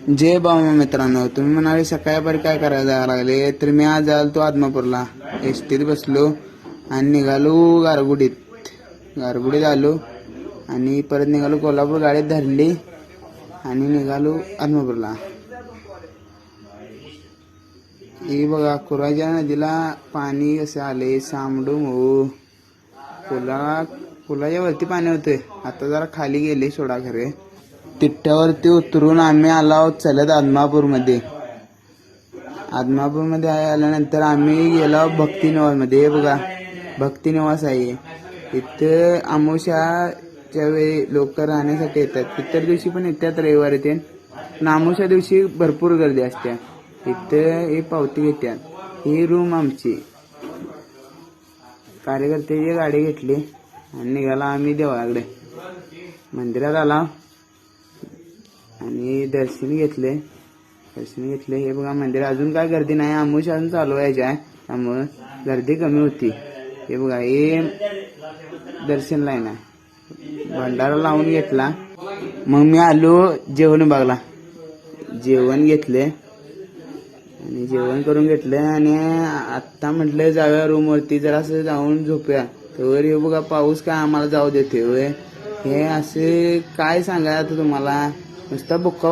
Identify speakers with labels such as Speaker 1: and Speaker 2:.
Speaker 1: जय बाबा मित्रांनो, तुम्ही म्हणाले सकाळी काय करायला जायला लागले, तर मी आज आलो आदमापूरला. एसटीत बसलो आणि निघालो गारगुडीत आलो आणि परत निघालो कोल्हापूर, गाडीत धरली आणि निघालो आदमापूरला. हे बघा कुराच्या नदीला पाणी कसे आले, सामडूम हो. पुलाच्या वरती पाणी होते, आता जरा खाली गेले सोडा खरे. तिट्ट्यावरती उतरून आम्ही आलो चलत आदमापूरमध्ये आल्यानंतर आम्ही गेलो भक्तिनिवासमध्ये. हे बघा भक्तिनिवास आहे इथं. अमावस्याच्या वेळी लोक राहण्यासाठी येतात, इतर दिवशी पण येतात, रविवारी ते. पण अमावस्या दिवशी भरपूर गर्दी असते इथं. हे पावती घेतात. ही रूम आमची. कार्यकर्त्याची गाडी घेतली आणि निघाला आम्ही देवळाकडे. मंदिरात आला आणि दर्शन घेतले. हे बघा मंदिर. अजून काय गर्दी नाही, अमावस्या अजून चालू व्हायची आहे, त्यामुळं गर्दी कमी होती. हे बघा हे दर्शन लाईन आहे. भंडारा लावून घेतला. मग मी आलो जेवण बघला. जेवण घेतले आणि जेवण करून घेतलं आणि आत्ता म्हटलं जाऊया रूमवरती, जरासं जाऊन झोपूया. तर हे बघा पाऊस काय आम्हाला जाऊ देते होय. हे असे काय सांगायचं तुम्हाला, नुसता बुक्का